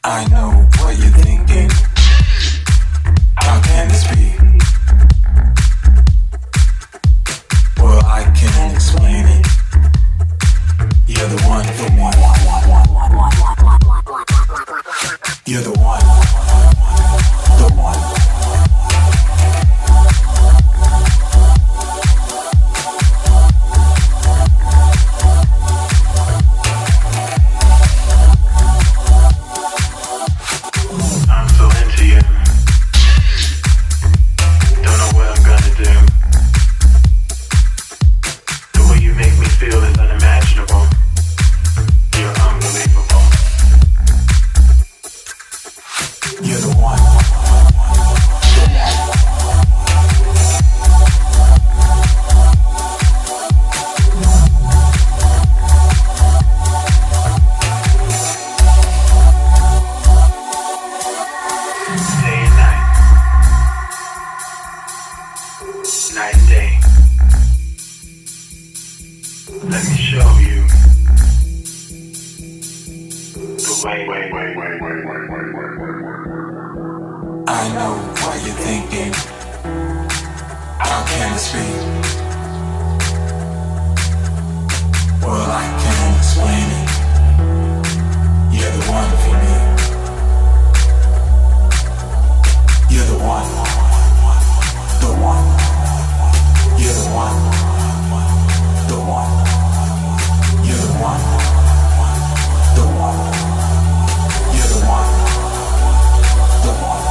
I know what you're thinking. How can this be? Well, I can't explain it. You're the one for me. You're the one. The one. I know what you're thinking. How can this be? Well, I can't explain it. You're the one for me. You're the one. The one. You're the one. The one. You're the one. The one. You're the one. The one.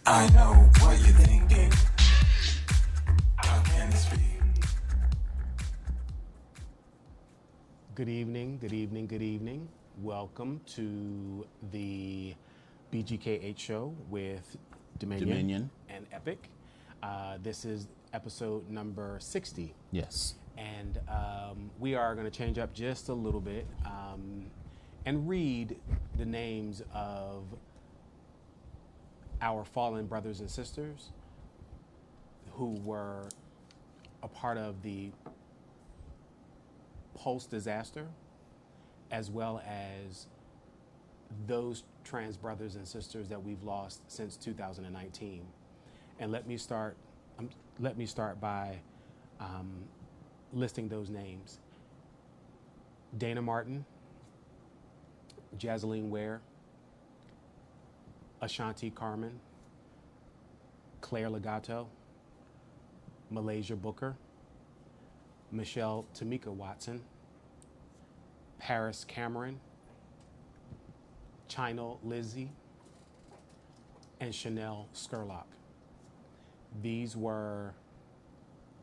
I know what you're thinking. How can this be? Good evening, good evening, good evening. Welcome to the BGK8 show with Dominion and Epic. This is episode number 60. Yes. And we are going to change up just a little bit and read the names of our fallen brothers and sisters who were a part of the post-disaster, as well as those trans brothers and sisters that we've lost since 2019. And let me start by listing those names. Dana Martin, Jazeline Ware, Ashanti Carmen, Claire Legato, Malaysia Booker, Michelle Tamika Watson, Paris Cameron, China Lizzie, and Chanel Skurlock. These were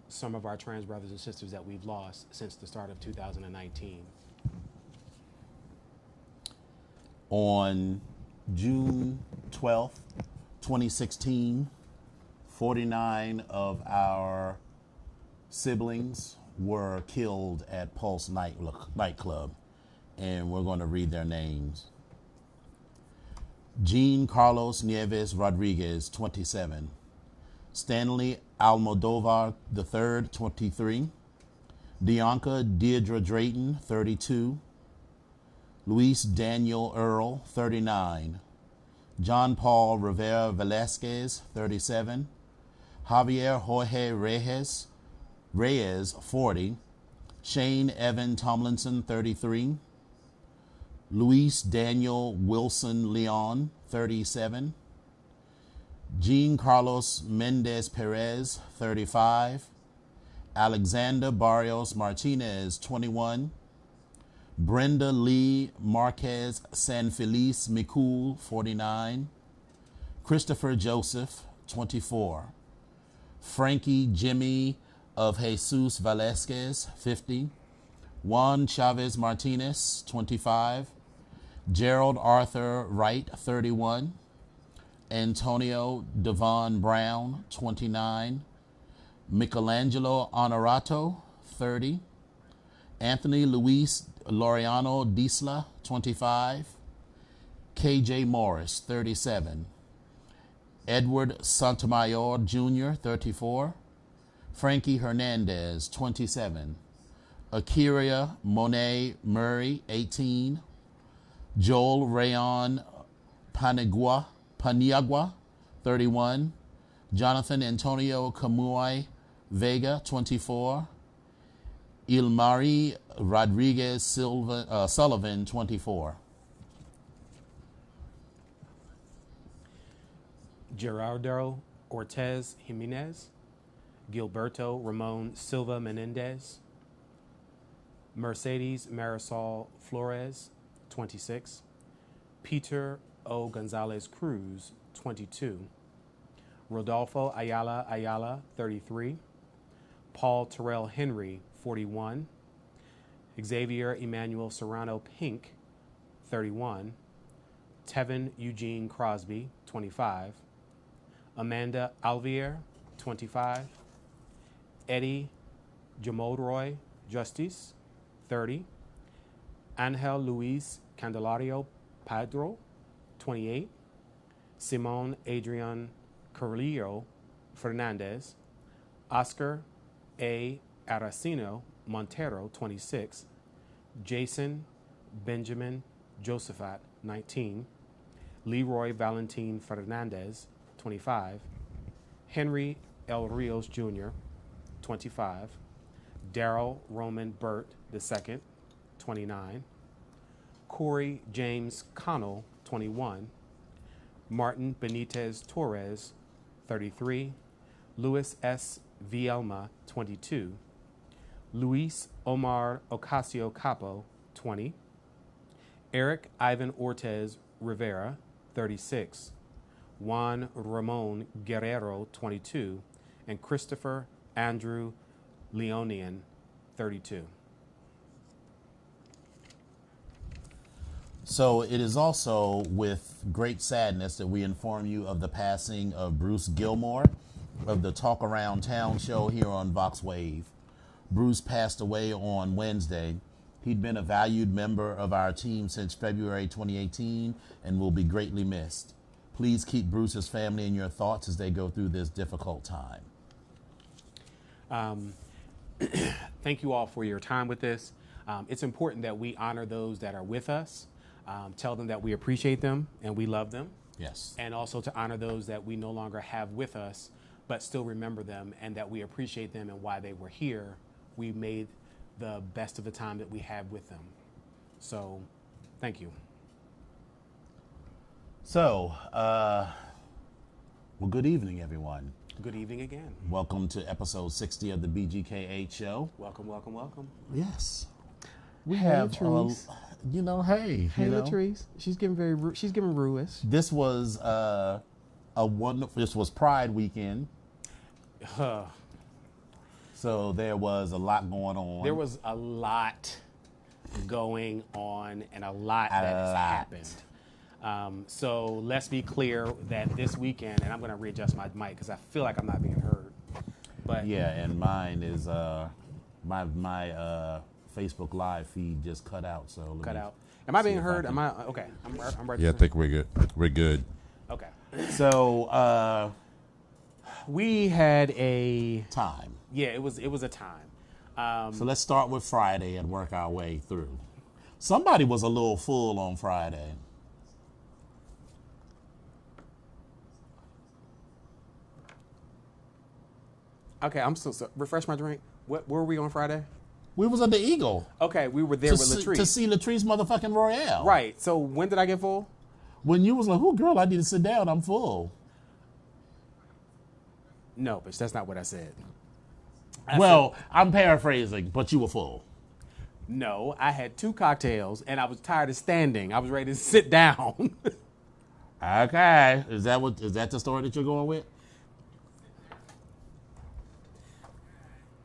some of our trans brothers and sisters that we've lost since the start of 2019. On June 12th, 2016, 49 of our siblings were killed at Pulse nightclub, and we're going to read their names. Jean Carlos Nieves Rodriguez, 27. Stanley Almodovar III, 23. Dianca Deirdre Drayton, 32. Luis Daniel Earl, 39. John Paul Rivera Velasquez, 37. Javier Jorge Reyes, 40. Shane Evan Tomlinson, 33. Luis Daniel Wilson Leon, 37. Jean Carlos Mendez Perez, 35. Alexander Barrios Martinez, 21. Brenda Lee Marquez San Feliz Mikul, 49. Christopher Joseph, 24. Frankie Jimmy of Jesus Velasquez, 50. Juan Chavez Martinez, 25. Gerald Arthur Wright, 31. Antonio Devon Brown, 29. Michelangelo Honorato, 30. Anthony Luis Laureano Disla, 25. KJ Morris, 37. Edward Santamayor Jr., 34. Frankie Hernandez, 27. Akira Monet Murray, 18. Joel Rayon Paniagua, 31. Jonathan Antonio Camuy Vega, 24. Ilmari Rodriguez Sullivan, 24. Gerardo Ortez Jimenez, Gilberto Ramon Silva Menendez, Mercedes Marisol Flores, 26. Peter O. Gonzalez Cruz, 22. Rodolfo Ayala, 33. Paul Terrell Henry, 41. Xavier Emmanuel Serrano Pink, 31. Tevin Eugene Crosby, 25. Amanda Alvier, 25. Eddie Jamodroy Justice, 30. Angel Luis Candelario Padro, 28. Simon Adrian Carrillo Fernandez. Oscar A. Aracino Montero, 26. Jason Benjamin Josephat, 19. Leroy Valentin Fernandez, 25. Henry L. Rios Jr., 25. Daryl Roman Burt II, 29. Corey James Connell, 21. Martin Benitez Torres, 33. Luis S. Vielma, 22. Luis Omar Ocasio Capo, 20. Eric Ivan Ortez Rivera, 36. Juan Ramon Guerrero, 22. And Christopher Andrew Leonian, 32. So it is also with great sadness that we inform you of the passing of Bruce Gilmore of the Talk Around Town show here on Vox Wave. Bruce passed away on Wednesday. He'd been a valued member of our team since February 2018 and will be greatly missed. Please keep Bruce's family in your thoughts as they go through this difficult time. Thank you all for your time with this. It's important that we honor those that are with us, tell them that we appreciate them and we love them. Yes. And also to honor those that we no longer have with us, but still remember them and that we appreciate them and why they were here. We made the best of the time that we had with them. So, thank you. So, well, good evening, everyone. Good evening again. Welcome to episode 60 of the BGK8 show. Welcome, welcome, welcome. Yes. We Hey, have, Latrice. hey. Hey, you know, Latrice. She's giving she's giving Ruish. This was a wonderful, this was Pride weekend. So there was a lot going on. There was a lot going on and a lot that has happened. So let's be clear that this weekend, and I'm going to readjust my mic because I feel like I'm not being heard. But Yeah, and mine is my Facebook Live feed just cut out. So let cut me out. Am I see being if heard? can- Am I okay? I'm right. Yeah, I think we're good. We're good. Okay. So We had a time. it was a time. So let's start with Friday and work our way through. Somebody was a little full on Friday. Okay, I'm so refresh my drink. Where were we on Friday? We was at the Eagle Okay, we were there with Latrice. to see Latrice motherfucking Royale. Right. So when did I get full? When you was like, "Oh, girl, I need to sit down. I'm full." No, bitch, that's not what I said. Well, I'm paraphrasing, but you were full. No, I had 2 cocktails and I was tired of standing. I was ready to sit down. Okay, is that the story that you're going with?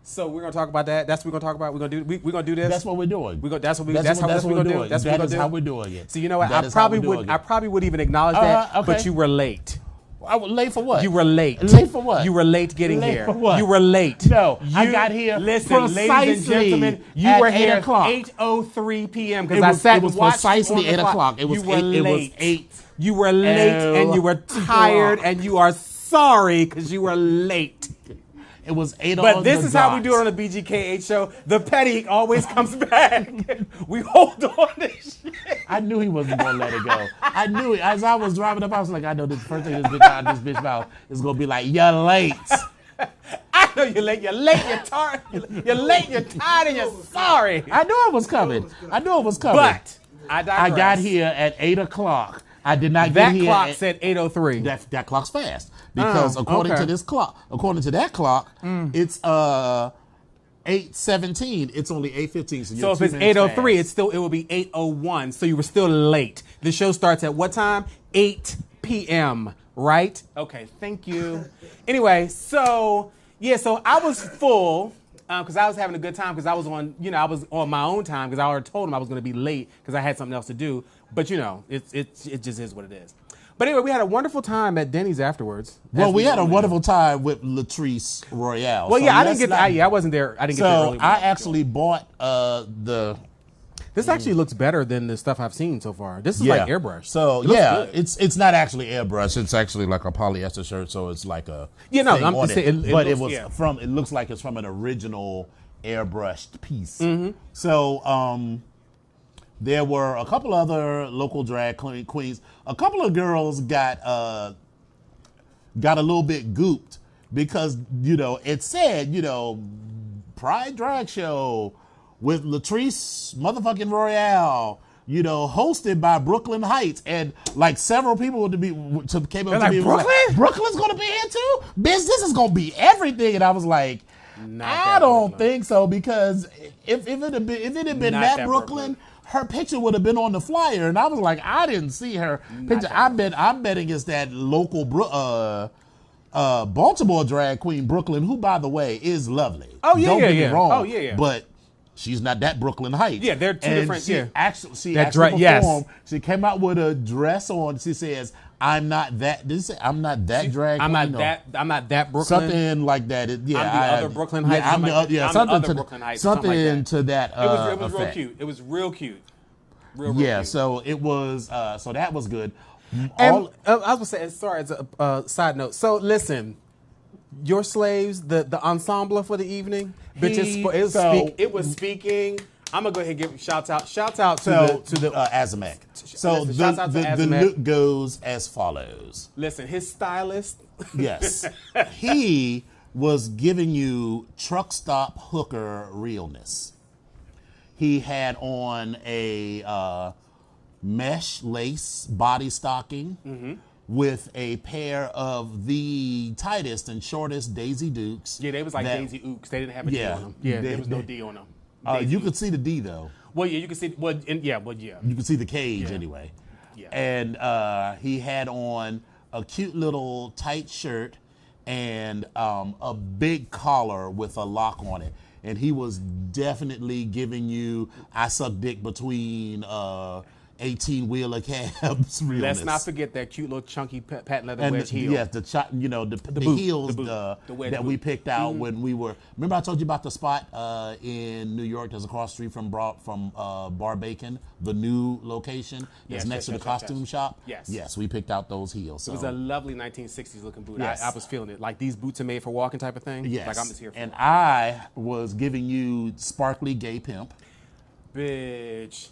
So we're gonna talk about that. That's what we're gonna talk about. We're gonna do this. That's what we're doing. That's what we're what gonna we're do. doing. That's what That we're is gonna how do. we're doing it. So you know what? That I is how we're probably doing it. would even acknowledge that, Okay. but you were late. I was late for what? You were late. Late for what? You were late getting Late here. for what? You were late. No, I You- got here Listen, ladies and precisely gentlemen, you at were 8 here o'clock. 8:03 p.m. It because I was- sat it was and watched you precisely on the 8 clock. o'clock. It was You were 8. It was late. 8. You were late and you were tired and you are sorry because you were late. It was 8 But on this the is how we dot. do it on the BGKH show. The petty always comes back. We hold on to shit. I knew he wasn't going to let it go. I knew it. As I was driving up, I was like, I know the first thing this bitch out of this bitch mouth is going to be like, you're late. I know you're late. You're late. You're tired. You're late. You're tired. And you're sorry. I knew it was coming. I knew it was coming. But I digress. I got here at 8 o'clock. I did not That get here. clock at- said 8:03. that clock's fast because according okay. to this clock, according to that clock, it's 8:17. It's only 8:15. So, So you're if 2 it's minutes 8:03, fast. it will be 8:01. So you were still late. The show starts at what time? 8 p.m. Right? Okay. Thank you. Anyway, so I was full because I was having a good time because I was on my own time because I already told him I was going to be late because I had something else to do. But it just is what it is. But anyway, we had a wonderful time at Denny's afterwards. Well, as we had a normally do. wonderful time with Latrice Royale. Well, So yeah, I let's didn't get. not- I wasn't there. I didn't get there So early. I actually bought the. This actually looks better than the stuff I've seen so far. This is like airbrush. So It looks yeah, good. it's not actually airbrush. It's actually like a polyester shirt. So it's like a Yeah, no, thing I'm on just saying it but looks- it was yeah. from. It looks like it's from an original airbrushed piece. Mm-hmm. So there were a couple other local drag queens. A couple of girls got a little bit gooped because it said Pride Drag Show with Latrice motherfucking Royale, hosted by Brooklyn Heights, and like several people came up to like, me and was like, "Brooklyn? Brooklyn's gonna be here too? Bitch, this is gonna be everything. And I was like, I don't think so, because if it had been Not that that Brooklyn, Brooklyn. her picture would have been on the flyer, and I was like, I didn't see her picture. I'm betting it's that local Baltimore drag queen Brooklyn, who by the way is lovely. Oh, yeah, don't yeah, get me yeah. wrong. Oh, yeah, yeah. But she's not that Brooklyn Heights. Yeah, they're two And different- She yeah. actually That performed. yes. She came out with a dress on. She says, "I'm not that." Did it say, "I'm not that drag"? I'm queen"? not No. that. I'm not that Brooklyn. Something like that. I'm the other Brooklyn Heights, Yeah, I'm something the, like that. yeah, I'm the something other to Brooklyn Heights, or something something like to that. It was real effect. cute. It was real cute. Real Yeah, cute. so it was. So that was good. And All, I was gonna say, sorry, as a side note. So listen, your slaves, the ensemble for the evening, it was speaking. I'm gonna go ahead and give shouts out to the Azamek. So listen, shouts out to the Azamek. look goes as follows. listen. His stylist. Yes, he was giving you truck stop hooker realness. He had on a mesh lace body stocking with a pair of the tightest and shortest Daisy Dukes. Yeah, they was like that- Daisy Ooks. They didn't have a D Yeah, on them. Yeah, they- there was no they- D on them. You could see the D though. Well, yeah, you can see. Well, yeah. You could see the cage Yeah. anyway. Yeah. And he had on a cute little tight shirt and a big collar with a lock on it. And he was definitely giving you I suck dick between 18-wheeler cabs realness. Let's not forget that cute little chunky patent leather And wedge heel. yes, the boot, heels the boot, the wedge that we boot. picked out when we were. Remember, I told you about the spot in New York that's across the street from Bar Bacon, the new location that's Yes, next to yes, the yes, costume yes. shop. Yes. Yes, we picked out those heels. So. It was a lovely 1960s looking boot. Yes. I was feeling it. Like these boots are made for walking type of thing. Yes, Like I'm just here for and it. I was giving you sparkly gay pimp. Bitch.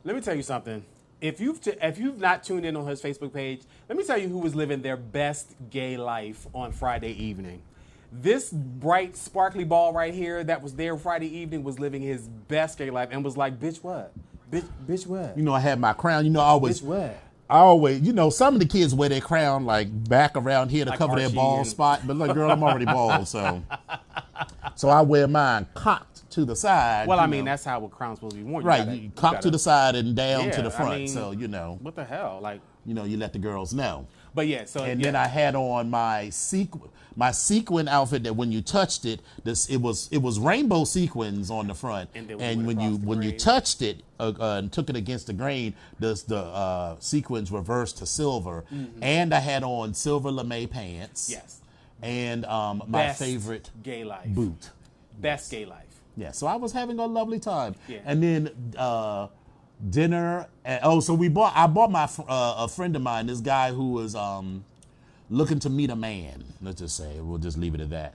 Let me tell you something. If you've not tuned in on his Facebook page, let me tell you who was living their best gay life on Friday evening. This bright, sparkly ball right here that was there Friday evening was living his best gay life and was like, bitch, what? Bitch, what? You know, I had my crown. You know, I always. Bitch, what? I always, some of the kids wear their crown like back around here to Like cover their Archie bald and- spot. But look, girl, I'm already bald, so I wear mine cocked to the side. Well, you I mean, know. that's how a crown's supposed to be worn. right. You Cocked to the side and down Yeah, to the I front. mean, So What the hell? Like, you let the girls know. But yeah, so And yeah. then I had on my sequin outfit that when you touched it, it was rainbow sequins on the front, And then we and went across the when you grain. touched it and took it against the grain, the sequins reversed to silver, and I had on silver lame pants. Yes. And my Best favorite gay life. boot. Best gay life. Yeah, so I was having a lovely time. Yeah. And then dinner. So I bought a friend of mine, this guy who was looking to meet a man. Let's just say, we'll just leave it at that.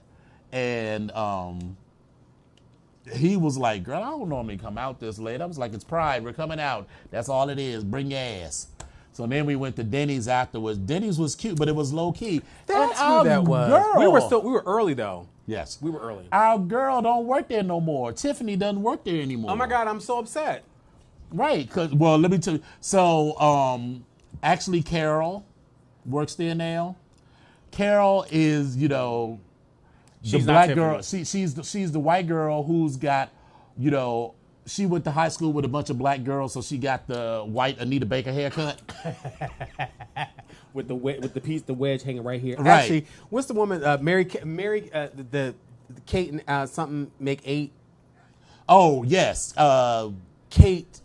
And he was like, "Girl, I don't normally come out this late." I was like, "It's Pride. We're coming out. That's all it is. Bring your ass." So then we went to Denny's afterwards. Denny's was cute, but it was low key. That's And who our that was. girl- We were early though. Yes. We were early. Our girl don't work there no more. Tiffany doesn't work there anymore. Oh my God, I'm so upset. Right, let me tell you. So, actually, Carol works there now. Carol is, the She's not black Tiffany. girl. She's the white girl who's got, she went to high school with a bunch of black girls, so she got the white Anita Baker haircut. With the wedge hanging right here. Right. Actually, what's the woman? Mary, the Kate and something make 8. Oh yes, Kate.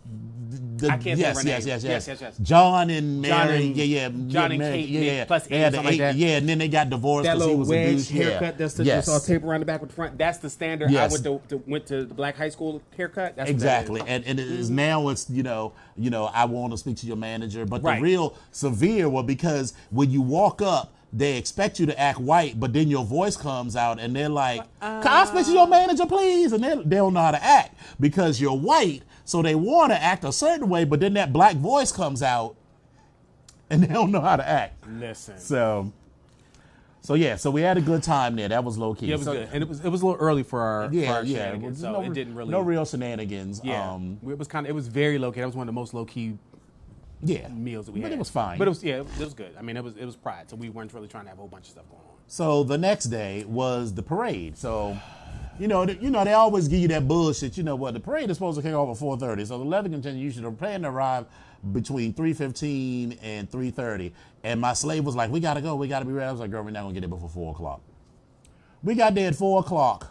I can't think of her name. Yes. Yes. John and John Mary, and- John and Mary, Kate, plus They had eight or the something like that. Yeah, and then they got divorced That because he little was wedge abused. haircut that's Yes. all tape around the back with the front. That's the standard. Yes. I went to the black high school haircut. That's Exactly, What that is. and it is now it's I want to speak to your manager, but Right. the real severe was because when you walk up, they expect you to act white, but then your voice comes out, and they're like, "Can I speak to your manager, please?" And they don't know how to act because you're white, so they want to act a certain way, but then that black voice comes out, and they don't know how to act. Listen. So we had a good time there. That was low key. Yeah, it was good, and it was a little early for our shenanigans, so it didn't really. no real shenanigans. Yeah, it was very low key. That was one of the most low key Yeah, meals that we but had. it was fine. But it was good. I mean, it was Pride, so we weren't really trying to have a whole bunch of stuff going on. So the next day was the parade. So, they always give you that bullshit. You know what? The parade is supposed to kick off at 4:30. So the leather contingent, you should plan to arrive between 3:15 and 3:30. And my slave was like, "We gotta go. We gotta be ready." I was like, "Girl, we're not gonna get there before 4:00." We got there at 4:00.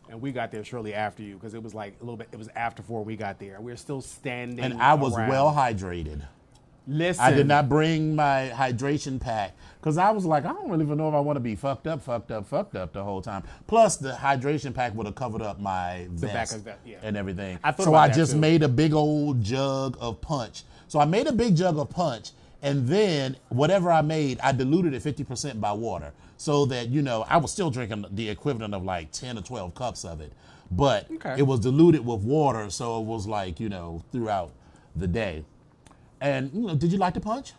And we got there shortly after you because it was like a little bit. It was after 4 we got there. We were still standing. And I was around. well hydrated. Listen, I did not bring my hydration pack because I was like, I don't really even know if I want to be fucked up the whole time. Plus, the hydration pack would have covered up my vest back of that, yeah. and everything. I thought So about I that, just too. made a big old jug of punch. So I made a big jug of punch, and then whatever I made, I diluted it 50% by water, so that I was still drinking the equivalent of like 10 or 12 cups of it, but Okay. it was diluted with water, so it was like throughout the day. And did you like the punch?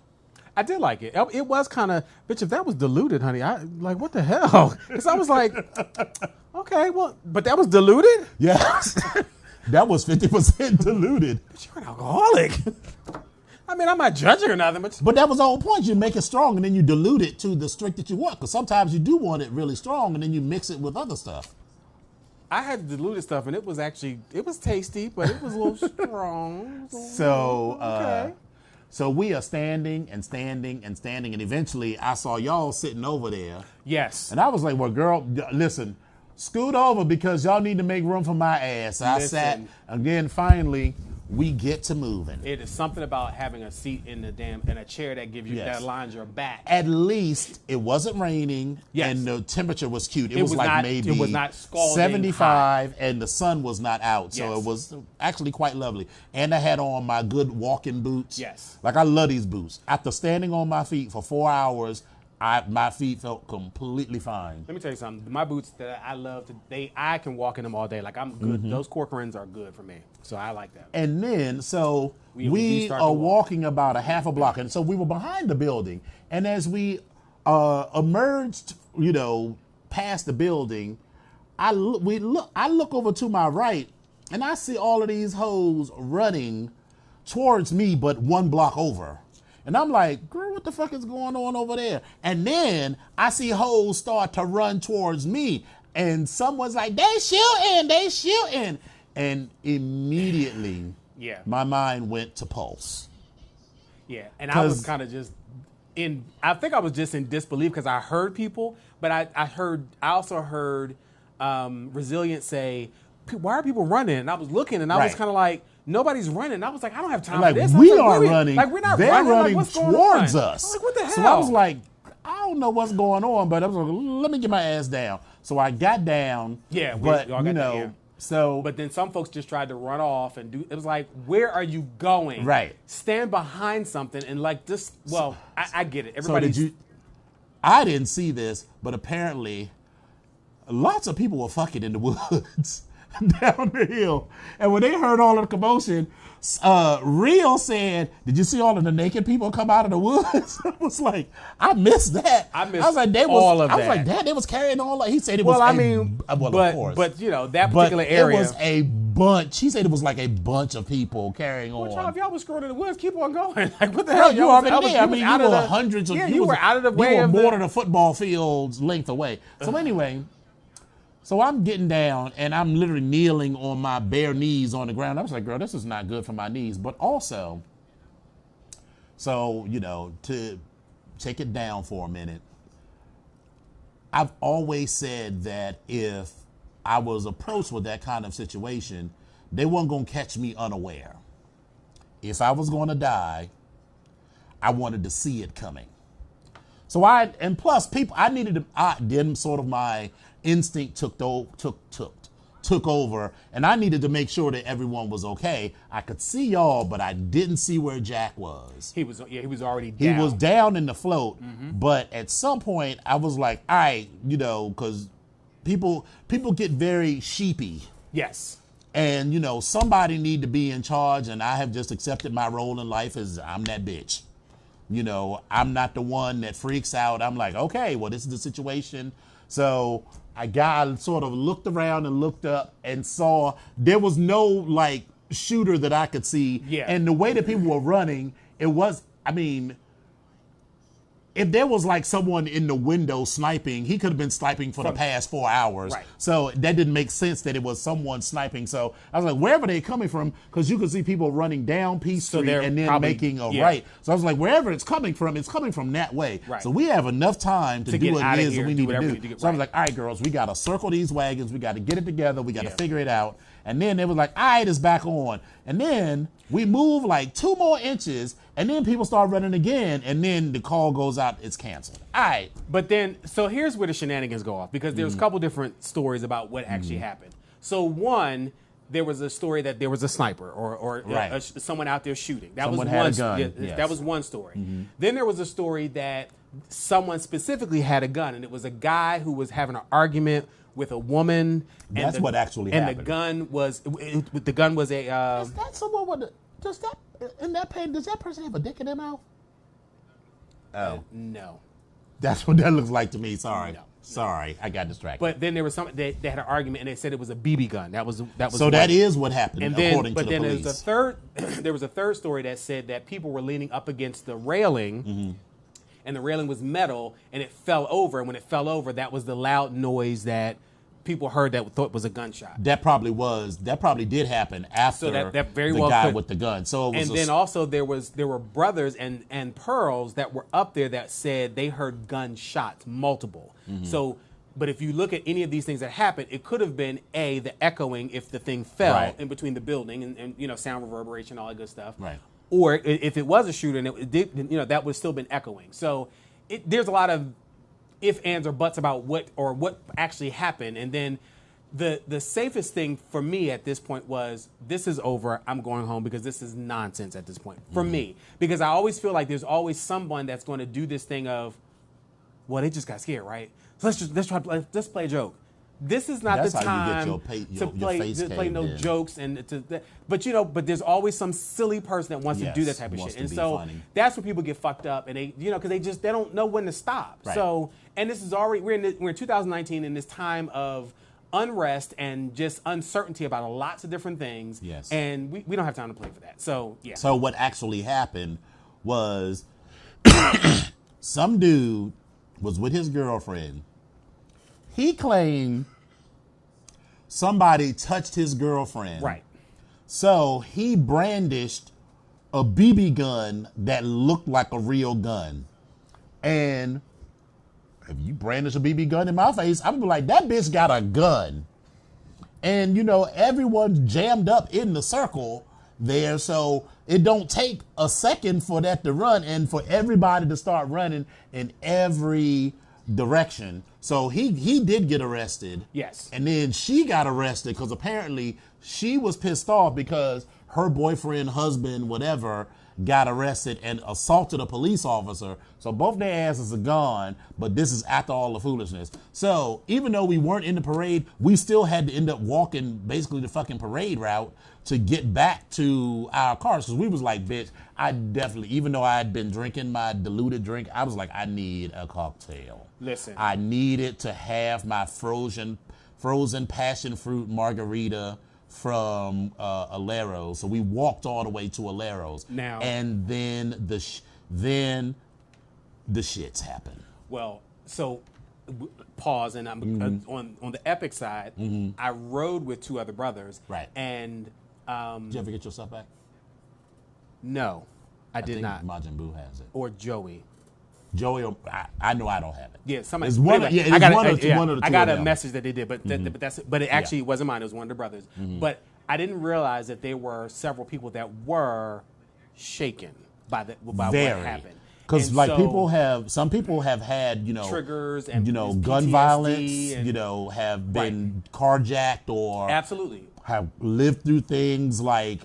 I did like it. It was kind of, bitch. If that was diluted, honey, I like what the hell? Because I was like, okay, well, but that was diluted. Yes. That was 50% diluted. But you're an alcoholic. I mean, I'm not judging or nothing, but But that was the whole point. You make it strong and then you dilute it to the strength that you want. Because sometimes you do want it really strong and then you mix it with other stuff. I had diluted stuff, and it was tasty, but it was a little strong. So, so we are standing, and eventually I saw y'all sitting over there. Yes. And I was like, well, girl, listen, scoot over because y'all need to make room for my ass. I sat, Listen. and then finally we get to moving. It is something about having a seat in a chair that gives you Yes. that lines your back. At least it wasn't raining, Yes. and the temperature was cute. It It was was like not- maybe it was not scalding 75, and the sun was not out, so Yes. it was actually quite lovely. And I had on my good walking boots. Yes. Like I love these boots. After standing on my feet for 4 hours, my feet felt completely fine. Let me tell you something. My boots that I love, I can walk in them all day. Like I'm good. Mm-hmm. Those Corcorans are good for me. So I like that. And then, so We we start are to walk. walking about a half a block. And so we were behind the building. And as we emerged, past the building, I look over to my right, and I see all of these hoes running towards me, but 1 block over. And I'm like, girl, what the fuck is going on over there? And then I see hoes start to run towards me. And someone's like, they shooting. And immediately Yeah. my mind went to Pulse. Yeah, and I was 'Cause- kind of just I think I was just in disbelief because I heard people, but I also heard Resilient say, why are people running? And I was looking and I was Right. kind of like, nobody's running. I was like, I don't have time Like, for this. I we was like, are what we- running. Like, we're not They're running. running Like, what's going towards on? us. I was like, what the hell? So I was like, I don't know what's going on, but I was like, let me get my ass down. So I got down. Yeah, we but all got you down, know, yeah. so But then some folks just tried to run off and do. It was like, where are you going? Right. Stand behind something and like this. Well, I get it. so Everybody. did you? I didn't see this, but apparently, lots of people were fucking in the woods down the hill. And when they heard all of the commotion, Real said, "Did you see all of the naked people come out of the woods?" I was like, "I missed that." I missed was like, they all of I was that. like, "Dad, they was carrying all." He said it Well, was. I mean, of but course. you know that But particular area. it was a bunch. He said it was like a bunch of people carrying on. Well, if y'all was screwing in the woods, keep on going. Like, what the No, hell? you Y'all was- already there. I mean, out you of were the- hundreds of. Yeah, you were out of the way You were of more the. than a football field's length away. So anyway, so I'm getting down and I'm literally kneeling on my bare knees on the ground. I was like, girl, this is not good for my knees. But also, so you know, to take it down for a minute, I've always said that if I was approached with that kind of situation, they weren't going to catch me unaware. If I was going to die, I wanted to see it coming. So and plus people, then sort of my instinct took over, and I needed to make sure that everyone was okay. I could see y'all, but I didn't see where Jack was. He was already He down. was down in the float, but at some point I was like, all right, you know, because people get very sheepy. Yes. And, you know, somebody need to be in charge, and I have just accepted my role in life as I'm that bitch. You know, I'm not the one that freaks out. I'm like, okay, well, this is the situation. So I sort of looked around and looked up and saw there was no, like, shooter that I could see. Yeah. And the way that people were running, if there was like someone in the window sniping, he could have been sniping for the past 4 hours. Right. So that didn't make sense that it was someone sniping. So I was like, wherever they're coming from, because you could see people running down P Street they're and then probably- making a yeah. right. So I was like, wherever it's coming from that way. Right. So we have enough time to To do get what outta it is here, that we do need whatever to we do. need to get So I was right. like, all right, girls, we got to circle these wagons. We got to get it together. We got to Yeah. figure it out. And then they was like, all right, it's back on. And then we move like 2 more inches, and then people start running again, and then the call goes out, it's canceled. All right. But then, so here's where the shenanigans go off, because there's a couple different stories about what actually happened. So one, there was a story that there was a sniper or Right. someone out there shooting. That Someone was had one. a gun, yeah, yes. That was one story. Then there was a story that someone specifically had a gun, and it was a guy who was having an argument with a woman. That's what actually and happened. the gun was the gun was a. Is that someone with does that person have a dick in their mouth? Oh. No. That's what that looks like to me. Sorry. No. Sorry. I got distracted. But then there was some they had an argument, and they said it was a BB gun. That was so one. that is what happened, And then, according but to the then police. there's a third. There was a third story that said that people were leaning up against the railing, Mm-hmm. and the railing was metal, and it fell over. And when it fell over, that was the loud noise that people heard that thought was a gunshot. That probably did happen after So that very the well guy could- with the gun. So it was And then also there were brothers and Pearls that were up there that said they heard gunshots, multiple. Mm-hmm. So, but if you look at any of these things that happened, it could have been the echoing if the thing fell Right. in between the building and you know, sound reverberation, all that good stuff. Right. Or if it was a shooter and it did, you know, that would still been echoing. So there's a lot of if, ands, or buts about what actually happened. And then the safest thing for me at this point was, this is over. I'm going home, because this is nonsense at this point for me. Because I always feel like there's always someone that's going to do this thing of, well, they just got scared, right? So let's play a joke. This is not That's the how you time get to play caved no in. jokes but there's always some silly person that wants to do that Yes, type of wants shit, to and be so funny. that's where people get fucked up, and they because they don't know when to stop. Right. So, and this is already we're in 2019 in this time of unrest and just uncertainty about lots of different things. Yes. And we don't have time to play for that. So yeah. So what actually happened was some dude was with his girlfriend. He claimed somebody touched his girlfriend. Right. So he brandished a BB gun that looked like a real gun. And if you brandish a BB gun in my face, I'm gonna be like, that bitch got a gun. And, you know, everyone's jammed up in the circle there. So it don't take a second for that to run and for everybody to start running in every direction. So he did get arrested. Yes. And then she got arrested because apparently she was pissed off because her boyfriend, husband, whatever, got arrested and assaulted a police officer. So both their asses are gone, but this is after all the foolishness. So even though we weren't in the parade, we still had to end up walking basically the fucking parade route to get back to our cars. Because we was like, bitch, I definitely, even though I had been drinking my diluted drink, I was like, I need a cocktail. Listen. I needed to have my frozen passion fruit margarita from Aleros. So we walked all the way to Aleros. Now, and then the shits happen. Well, so pause, and I'm on the Epic side. I rode with two other brothers. Right. And did you ever get your stuff back? no, I did think not. Majin Buu has it. Or Joey. Joey, I know I don't have it. Yeah, somebody. It's one. anyway, Yeah, I got one of the I two got of a them. message that they did, but but it actually wasn't mine. It was one of the brothers. But I didn't realize that there were several people that were shaken by what happened. Because And like so, some people have had, you know, triggers and gun PTSD violence, and- have been carjacked or absolutely have lived through things like,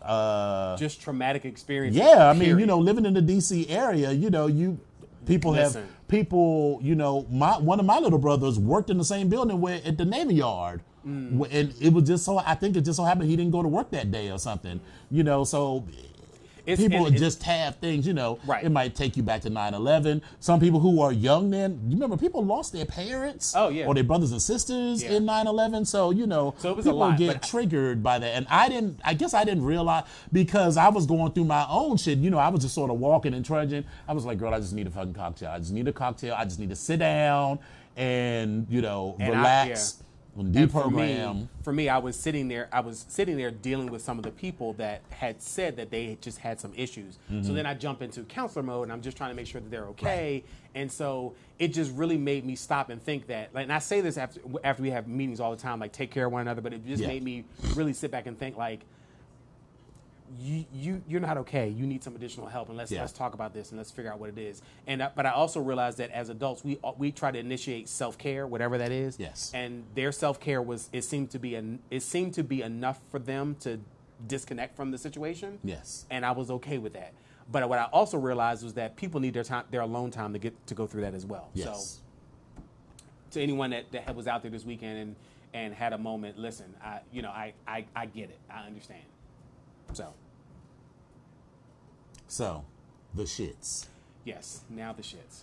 just traumatic experiences. yeah, I mean, period. living in the DC area, people Listen. one of my little brothers worked in the same building at the Navy Yard. And it was just I think it just so happened he didn't go to work that day or something, so people just have things, Right. It might take you back to 9/11. Some people who are young then, you remember people lost their parents Oh, yeah. or their brothers and sisters Yeah. in 9/11. So, So it was a people lot, get but triggered by that. And I guess I didn't realize because I was going through my own shit. I was just sort of walking and trudging. I was like, girl, I just need a fucking cocktail. I just need a cocktail. I just need to sit down and, relax. And And deprogram. for me, I was sitting there dealing with some of the people that had said that they just had some issues. So then I jump into counselor mode, and I'm just trying to make sure that they're okay. Right. And so it just really made me stop and think that, and I say this after we have meetings all the time, like take care of one another, but it just made me really sit back and think like, you're not okay. You need some additional help, and let's talk about this and let's figure out what it is. But I also realized that as adults, we try to initiate self-care, whatever that is. Yes. And their self-care seemed to be enough for them to disconnect from the situation. Yes. And I was okay with that. But what I also realized was that people need their alone time to go through that as well. Yes. So to anyone that was out there this weekend and had a moment, listen, I get it. I understand. So, the shits. Yes, now the shits.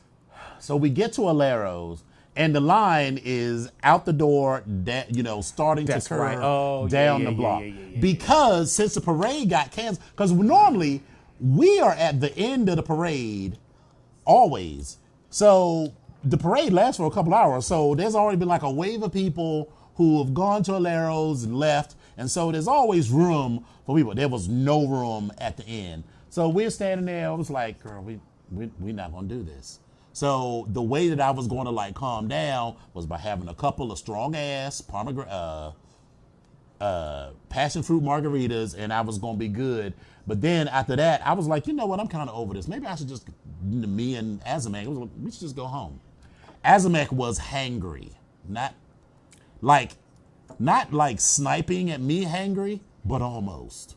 So we get to Aleros, and the line is out the door, starting That's to curve right. Oh, down the block. Because since the parade got canceled, because normally we are at the end of the parade always. So the parade lasts for a couple hours. So there's already been like a wave of people who have gone to Aleros and left. And so there's always room for people. There was no room at the end. So we're standing there. I was like, girl, we're not going to do this. So the way that I was going to like calm down was by having a couple of strong ass passion fruit margaritas, and I was going to be good. But then after that, I was like, you know what? I'm kind of over this. Maybe I should just, me and Azamek, we should just go home. Azamek was hangry. Not like sniping at me hangry, but almost.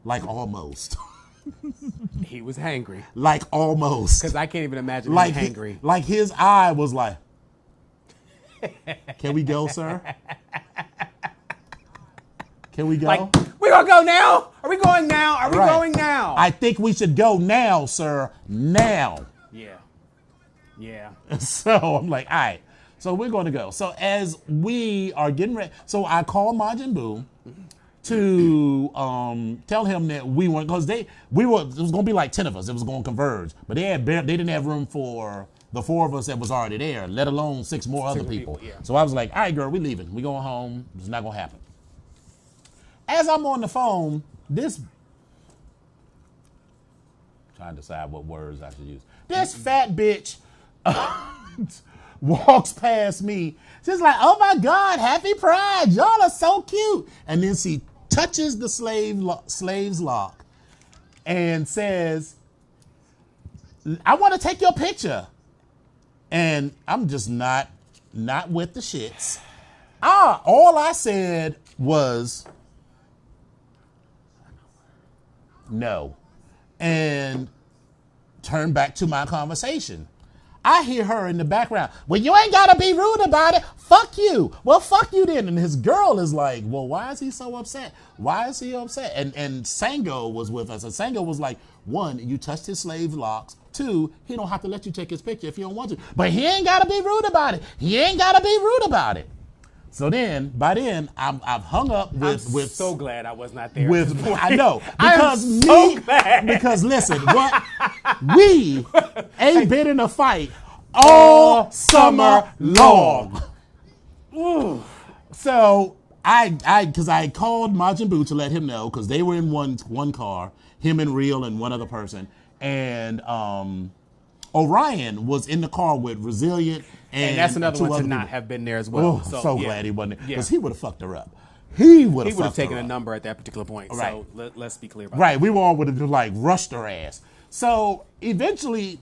Like almost. He was hangry. Like almost. Because I can't even imagine like him hangry. Like his eye was like, can we go, sir? Can we go? Like, we gonna go now? Are we going now? Are we Right. going now? I think we should go now, sir. Now. Yeah. So I'm like, all right. So we're going to go. So as we are getting ready, so I called Majin Buu to tell him that we weren't, because it was going to be like 10 of us. It was going to converge, but they didn't have room for the 4 of us that was already there, let alone 6 more other people. Yeah. So I was like, all right, girl, we leaving. We going home. It's not going to happen. As I'm on the phone, this trying to decide what words I should use. This fat bitch walks past me. She's like, oh my God, happy pride. Y'all are so cute. And then she touches the slave's lock and says, I want to take your picture. And I'm just not with the shits. All I said was no. And turned back to my conversation. I hear her in the background. Well, you ain't got to be rude about it. Fuck you. Well, fuck you then. And his girl is like, well, why is he so upset? Why is he upset? And Sango was with us. And Sango was like, 1, you touched his slave locks. 2, he don't have to let you take his picture if you don't want to. But he ain't got to be rude about it. He ain't got to be rude about it. So then, by then, I've hung up with. I'm so glad I was not there. I know because listen, what we ain't been in a fight all summer long. So because I called Majin Buu to let him know because they were in one car, him and Real and one other person, and Orion was in the car with Resilient. And that's another one to not have been there as well. So glad he wasn't there. Because he would have fucked her up. He would have taken a number at that particular point. Right. So let's be clear about that. Right. We all would have like rushed her ass. So eventually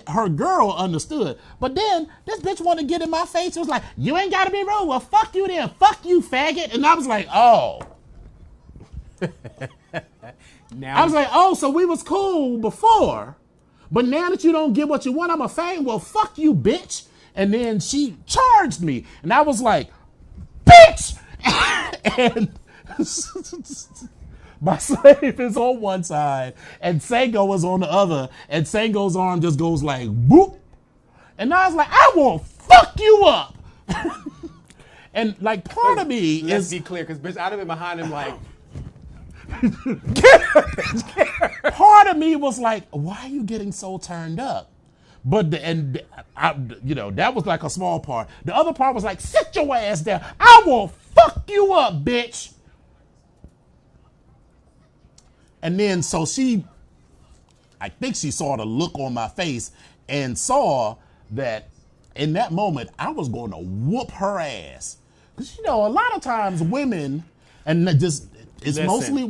her girl understood. But then this bitch wanted to get in my face. It was like, you ain't got to be rude. Well, fuck you then. Fuck you, faggot. And I was like, oh. I was like, oh, so we was cool before. But now that you don't get what you want, I'm a fag. Well, fuck you, bitch. And then she charged me. And I was like, bitch! And my slave is on one side and Sango is on the other. And Sango's arm just goes like, boop. And I was like, I will fuck you up. And like part of me Let's be clear, because bitch, I'd have been behind him like, part of me was like, why are you getting so turned up? But that was like a small part. The other part was like, sit your ass down. I will fuck you up, bitch. And then so I think she saw the look on my face and saw that in that moment I was going to whoop her ass. Because a lot of times women, and just it's mostly.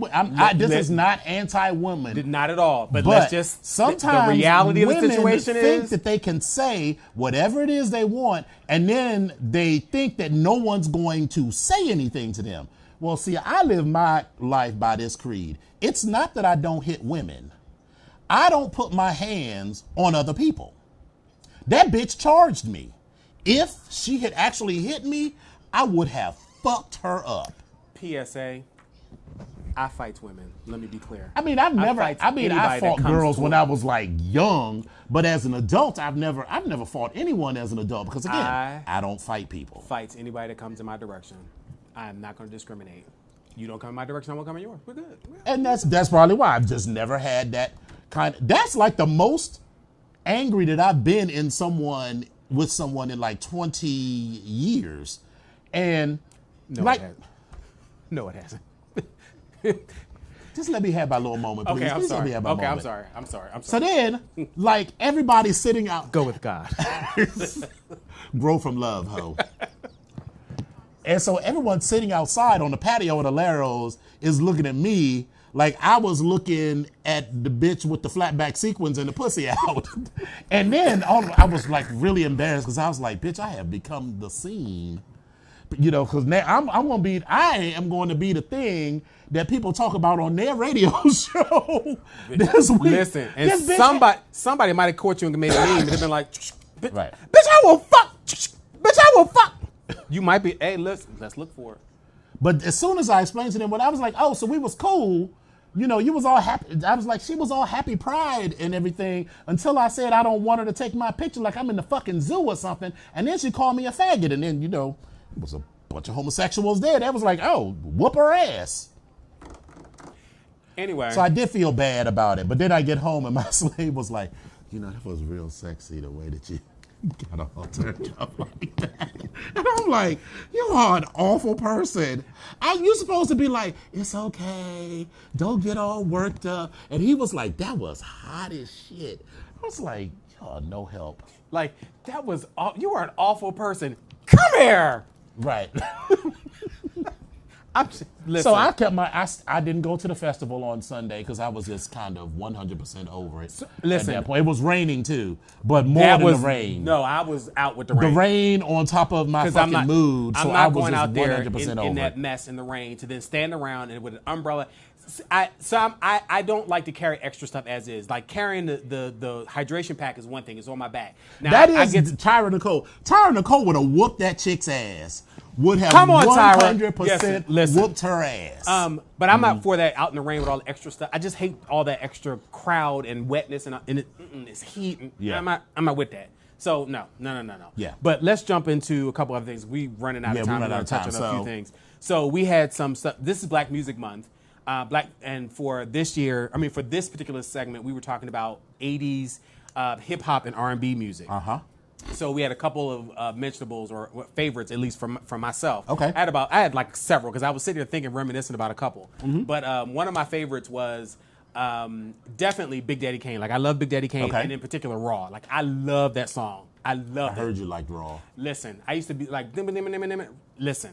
This is not anti-woman. Not at all. But let's just. Sometimes the reality of the situation think that they can say whatever it is they want, and then they think that no one's going to say anything to them. Well, see, I live my life by this creed. It's not that I don't hit women. I don't put my hands on other people. That bitch charged me. If she had actually hit me, I would have fucked her up. PSA. I fight women. Let me be clear. I mean, I fought girls when I was like young, but as an adult, I've never fought anyone as an adult because again, I don't fight people. Fights anybody that comes in my direction. I'm not going to discriminate. You don't come in my direction, I won't come in yours. We're good. And that's probably why I've just never had that kind of. That's like the most angry that I've been with someone in like 20 years, and no, it hasn't. Just let me have my little moment, please. Okay, I'm sorry. I'm sorry. So then, like, everybody's sitting out. Go with God. Grow from love, ho. And so everyone's sitting outside on the patio of the Laros is looking at me like I was looking at the bitch with the flatback sequins and the pussy out. And then I was like really embarrassed because I was like, bitch, I have become the scene. Because now I am going to be the thing that people talk about on their radio show this week. Listen, and somebody might have caught you and made a meme and they've been like, bitch, right. Bitch, I will fuck. Bitch, I will fuck. You might be, hey, let's look for it. But as soon as I explained to them, when I was like, oh, so we was cool, you was all happy. I was like, she was all happy pride and everything until I said I don't want her to take my picture like I'm in the fucking zoo or something. And then she called me a faggot. And then, it was a bunch of homosexuals there. That was like, oh, whoop her ass. Anyway. So I did feel bad about it. But then I get home and my slave was like, that was real sexy the way that you. Got all turned up like that. And I'm like, you are an awful person. You're supposed to be like, it's okay. Don't get all worked up. And he was like, that was hot as shit. I was like, oh, no help. Like, that was, you are an awful person. Come here. Right. Listen. So I kept I didn't go to the festival on Sunday because I was just kind of 100% over it. Listen. At that point. It was raining too, but more that than was the rain. No, I was out with the The rain. rain on top of my fucking mood. I'm So not I was going just out there 100% over in that it. mess in the rain to then stand around and with an umbrella. I don't like to carry extra stuff as is. Like carrying the hydration pack is one thing. It's on my back. Now, That I is get Tyra Nicole. Tyra Nicole would have whooped that chick's ass. Would have Come on, Tyra. 100% Yes, listen. whooped her ass. But I'm not for that out in the rain with all the extra stuff. I just hate all that extra crowd and wetness and it's heat. And Yeah. I'm not with that. So no. Yeah. But let's jump into a couple other things. We running out of time. we running out of touch time, on a few so- things. So we had some stuff. This is Black Music Month. And for this year, for this particular segment, we were talking about 80s hip hop and R&B music. So we had a couple of mentionables or favorites, at least from myself. Okay. I had like several because I was sitting there thinking, reminiscing about a couple. But one of my favorites was definitely Big Daddy Kane. Like I love Big Daddy Kane, Okay. and in particular Raw. Like I love that song. I I love it. heard you liked Raw. Listen, I used to be like, listen.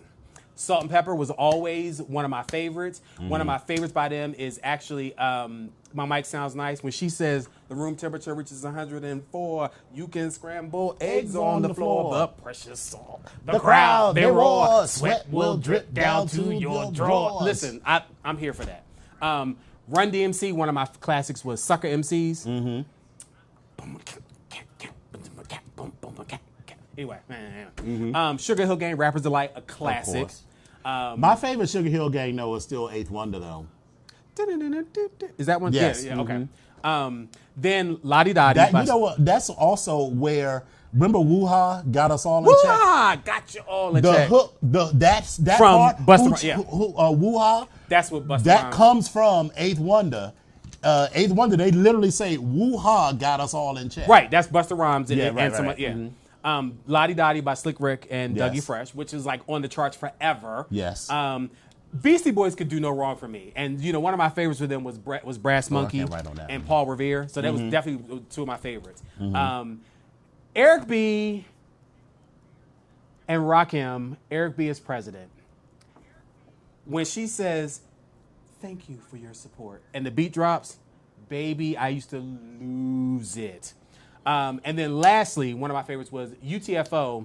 Salt and Pepper was always one of my favorites. One of my favorites by them is actually My Mic Sounds Nice. When she says the room temperature reaches 104, you can scramble eggs on the floor. The precious salt. The crowd, they roar. Sweat will drip down to your drawers. Listen, I'm here for that. Run DMC, one of my classics was Sucker MCs. Anyway, Sugar Hill Gang, Rapper's Delight, a classic. course. My favorite Sugar Hill Gang, though, is still Eighth Wonder, though. Is that one? Yes. Yeah, okay. Then Lottie Dottie. You know what? That's also where, remember Woo-Ha got us all in check? Woo-ha! Got you all in The check. hook, that From part, Busta Rhymes, yeah. Woo-Ha, That's what Busta that Rhymes. comes from Eighth Wonder. Eighth Wonder, they literally say Woo-Ha got us all in check. Right, that's Busta Rhymes. And, Yeah, and right, some, right. yeah. Lottie Dottie by Slick Rick and Yes. Dougie Fresh, which is like on the charts forever. Yes. Beastie Boys could do no wrong for me. And, one of my favorites with them was Brass Monkey can't write on that and one. Paul Revere. So that was definitely two of my favorites. Eric B. and Rakim, Eric B. is president. When she says, thank you for your support, and the beat drops, baby, I used to lose it. And then lastly, one of my favorites was UTFO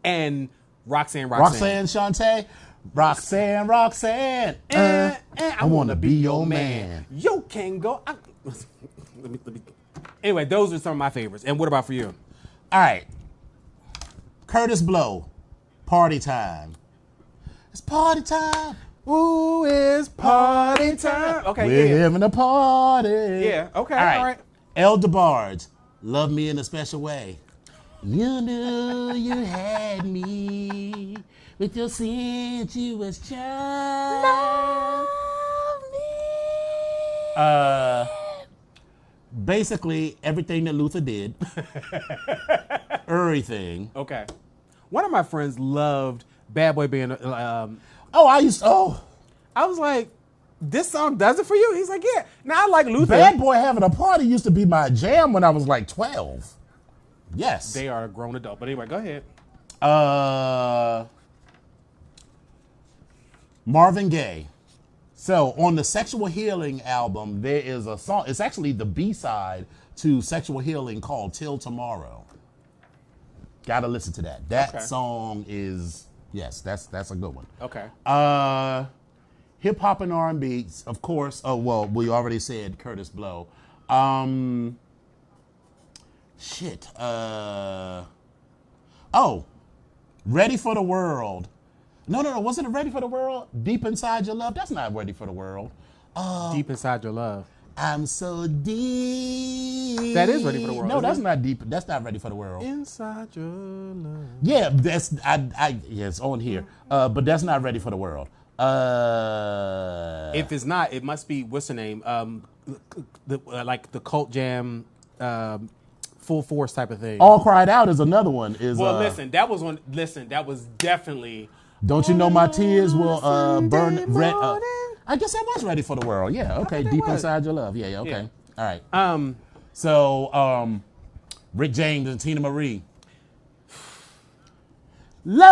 and Roxanne. Roxanne Shante. Roxanne. I want to be your man. Yo, Kango. Let me. Anyway, those are some of my favorites. And what about for you? All right. Curtis Blow. Party time. It's party time. Ooh, it's party time. Okay, We're yeah. having a party. Yeah, okay, all all right. El DeBarge. Love me in a special way. You knew you had me with your sensuous charm. Love me. Basically, everything that Luther did. Everything. Okay. One of my friends loved Bad Boy being. I I was like, this song does it for you? He's like, yeah. Now I like Luther. Bad Boy Having a Party used to be my jam when I was like 12. Yes. They are a grown adult. But anyway, go ahead. Marvin Gaye. So on the Sexual Healing album, there is a song. It's actually the B-side to Sexual Healing called Till Tomorrow. Gotta listen to that. That Okay. song is, yes, that's a good one. Okay. Hip hop and R&B, of course. Oh, well, we already said Curtis Blow. Ready for the World. No. Wasn't it Ready for the World? Deep Inside Your Love? That's not Ready for the World. Deep Inside Your Love. I'm so deep. That is Ready for the World, No, isn't that's it? not deep. That's not Ready for the World. Inside Your Love. Yeah, it's on here. But that's not Ready for the World. If it's not, it must be, what's the name? Like the Cult Jam full force type of thing. All Cried Out is another one. Well, listen, that was on. Listen, that was definitely. Don't you know my tears will burn Sunday red? morning. I guess I was ready for the world. Yeah. Okay. think I Deep was. inside your love. Yeah. Okay. Yeah. All right. So, Rick James and Tina Marie. Love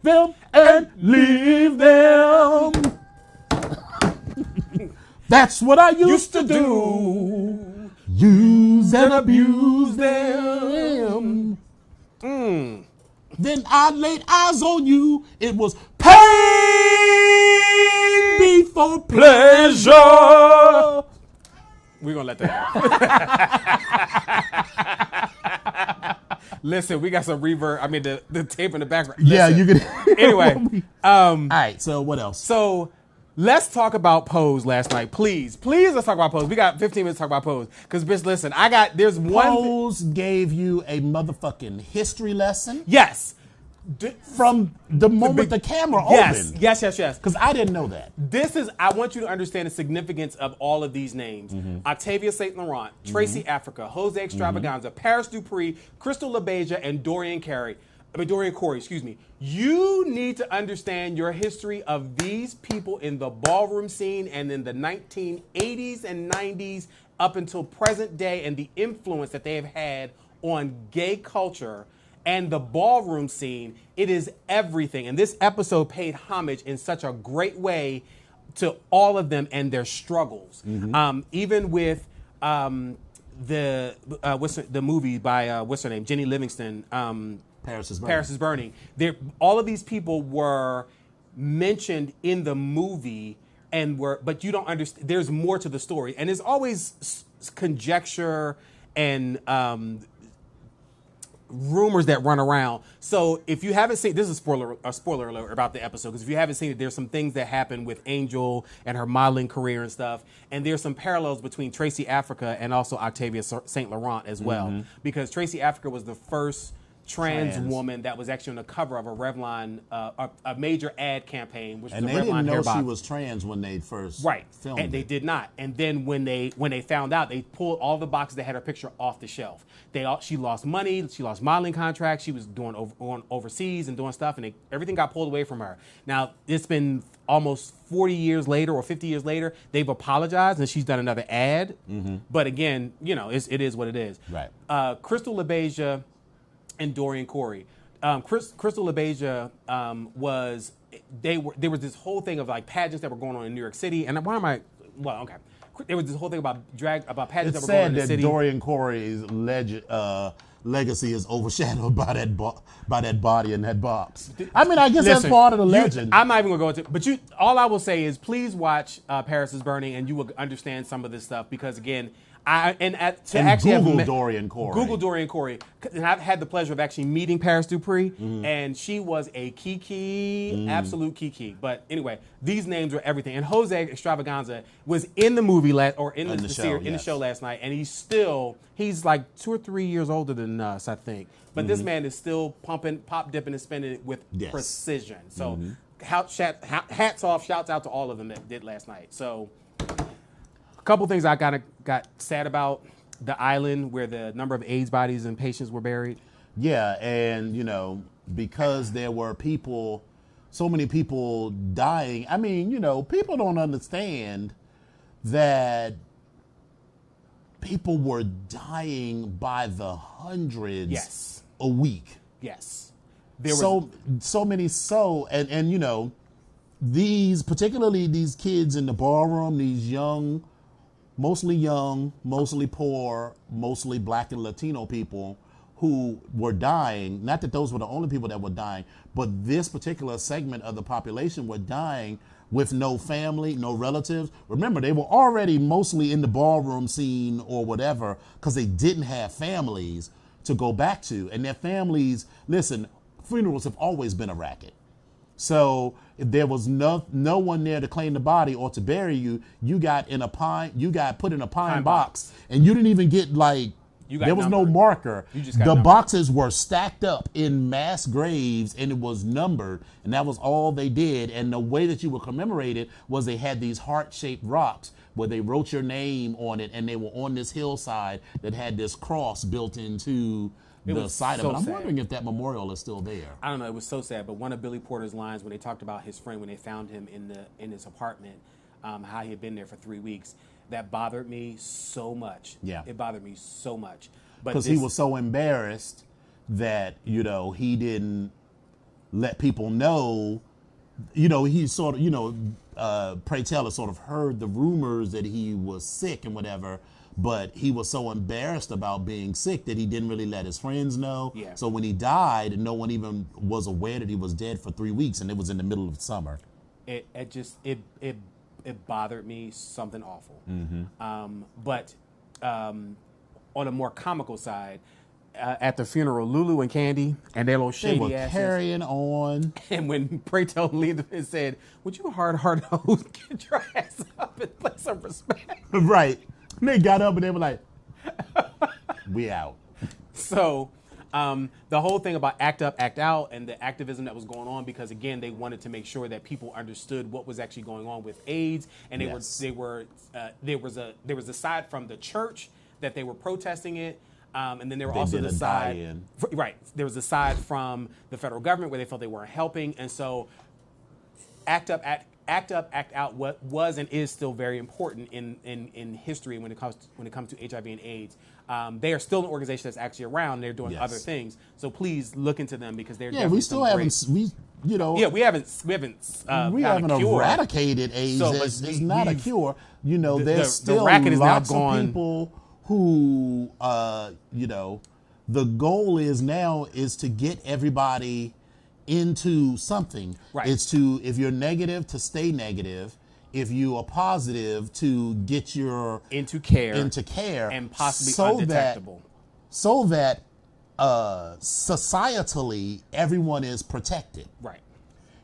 them and leave them. That's what I used to do. Use and abuse them. Then I laid eyes on you. It was pain before pleasure. We're going to let that out. Listen, we got some reverb. I mean, the tape in the background. Yeah, Listen. you could. Anyway, All right. So what else? so let's talk about Pose last night. Please, let's talk about Pose. We got 15 minutes to talk about Pose. Because, bitch, listen, there's one. Pose gave you a motherfucking history lesson Yes. from the moment the camera Yes, opened. yes. Because I didn't know that. I want you to understand the significance of all of these names. Octavia St. Laurent, Tracy Africa, Jose Extravaganza, Paris Dupree, Crystal LaBeija, and Dorian Corey, excuse me. You need to understand your history of these people in the ballroom scene and in the 1980s and 90s up until present day and the influence that they have had on gay culture and the ballroom scene. It is everything. And this episode paid homage in such a great way to all of them and their struggles. Even with the movie by what's her name, Jenny Livingston, Paris is Burning. Paris is Burning. All of these people were mentioned in the movie but you don't understand. There's more to the story, and there's always conjecture and rumors that run around. So if you haven't seen, this is a spoiler alert about the episode, because if you haven't seen it, there's some things that happen with Angel and her modeling career and stuff, and there's some parallels between Tracy Africa and also Octavia St. Laurent as well, because Tracy Africa was the first trans woman that was actually on the cover of a Revlon, a major ad campaign, which And was they a Revlon didn't know hair she box. was trans when they first filmed And they it. did not. And then when they found out, they pulled all the boxes that had her picture off the shelf. She lost money. She lost modeling contracts. She was going overseas and doing stuff, and everything got pulled away from her. Now it's been almost 40 years later or 50 years later. They've apologized and she's done another ad. But again, it is what it is. Right. Crystal LaBeija and Dorian Corey. Crystal LaBeija there was this whole thing of like pageants that were going on in New York City, and there was this whole thing about pageants It's that were going on sad in the that city. Dorian Corey's legacy is overshadowed by that body and that box. I mean, I guess that's part of the legend. I'm not even going to go into, but all I will say is please watch Paris is Burning, and you will understand some of this stuff, because again, Google Dorian Corey. Google Dorian Corey. And I've had the pleasure of actually meeting Paris Dupree, and she was a kiki, absolute kiki. But anyway, these names were everything. And Jose Extravaganza was in the movie in the show last night, and he's like 2 or 3 years older than us, I think. But this man is still pumping, pop dipping, and spinning it with precision. So hats off, shouts out to all of them that did last night. So a couple things I kind of got sad about. The island where the number of AIDS bodies and patients were buried. Yeah, and because there were so many people dying. I mean, people don't understand that people were dying by the hundreds a week. Yes. So many, particularly these kids in the ballroom, these mostly poor, mostly Black and Latino people who were dying. Not that those were the only people that were dying, but this particular segment of the population were dying with no family, no relatives. Remember, they were already mostly in the ballroom scene or whatever because they didn't have families to go back to. And their families, listen, funerals have always been a racket. So if there was no one there to claim the body or to bury you, you got put in a pine box, and you didn't even get There was no numbered. marker. You just got the numbered. boxes were stacked up in mass graves, and it was numbered, and that was all they did. And the way that you would commemorate it was they had these heart-shaped rocks where they wrote your name on it, and they were on this hillside that had this cross built into the was side so of it. I'm sad. wondering if that memorial is still there. I don't know. It was so sad. But one of Billy Porter's lines when they talked about his friend when they found him in his apartment, how he had been there for 3 weeks, that bothered me so much. Yeah. It bothered me so much. But Because he was so embarrassed that, he didn't let people know. He sort of, Pray Tell has sort of heard the rumors that he was sick and whatever, but he was so embarrassed about being sick that he didn't really let his friends know. Yeah. So when he died, no one even was aware that he was dead for 3 weeks, and it was in the middle of summer. it bothered me something awful. But on a more comical side, at the funeral, Lulu and Candy and their little They shady were asses. carrying on. And when Pray Tell leaned and said, "Would you hard nose get your ass up and play some respect?" Right. And they got up and they were like, we out. So the whole thing about act up, act out, and the activism that was going on, because again, they wanted to make sure that people understood what was actually going on with AIDS, and there was a side from the church that they were protesting it, and then there were They also did the a side, die-in. right? There was a side from the federal government where they felt they weren't helping, and so act up, act out. What was and is still very important in history when it comes to HIV and AIDS. They are still an organization that's actually around. They're doing Yes. other things. So please look into them because they're Yeah, definitely we still some haven't, great- we haven't found we haven't a cure. eradicated AIDS. So, but It's not a we've- cure. the There's still racket is now lots of gone. people who, the goal is to get everybody into something. Right. It's to, if you're negative, to stay negative. If you are positive, to get your into care and possibly undetectable. so that societally everyone is protected. Right.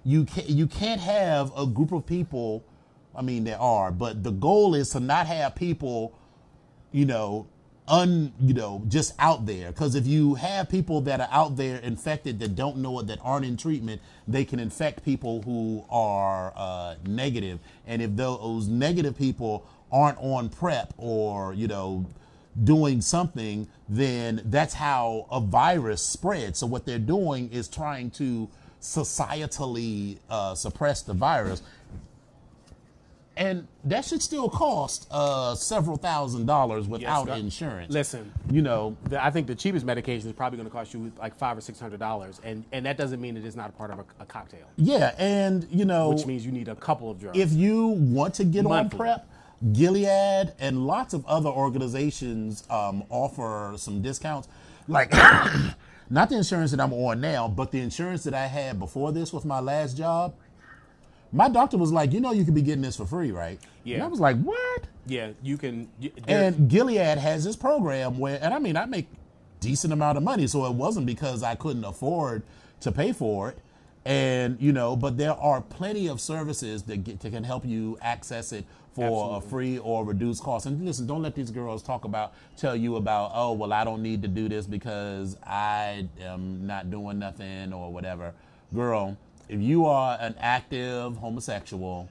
You can't have a group of people. I mean, there are, but the goal is to not have people, just out there. Because if you have people that are out there infected that don't know it, that aren't in treatment, they can infect people who are negative. And if those negative people aren't on PrEP or, doing something, then that's how a virus spreads. So what they're doing is trying to societally suppress the virus. And that should still cost several $1,000s without Yes, insurance. Listen, I think the cheapest medication is probably going to cost you like $500 or $600, and that doesn't mean it is not a part of a cocktail. Yeah, and Which means you need a couple of drugs. if you want to get on Monthly. PrEP, Gilead and lots of other organizations offer some discounts. Like, not the insurance that I'm on now, but the insurance that I had before this with my last job. My doctor was like, you could be getting this for free, right? Yeah. And I was like, what? Yeah, you can. And Gilead has this program where, and I mean, I make decent amount of money, so it wasn't because I couldn't afford to pay for it. And, but there are plenty of services that can help you access it for a free or reduced cost. And listen, don't let these girls tell you about, oh, well, I don't need to do this because I am not doing nothing or whatever. Girl, if you are an active homosexual,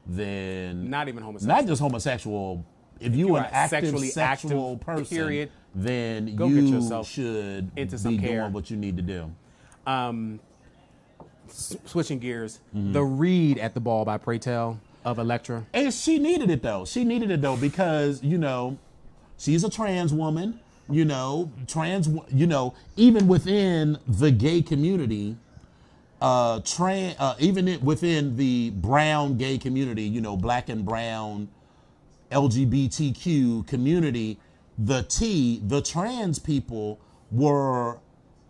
then Not even homosexual. not just homosexual. If you you are an are active sexually sexual active, person, period, then go get you yourself should into be some care. doing what you need to do. Switching gears, the read at the ball by Pray Tell of Elektra. And she needed it though. She needed it though because she's a trans woman. Even within the gay community, within the brown gay community, black and brown LGBTQ community, the trans people were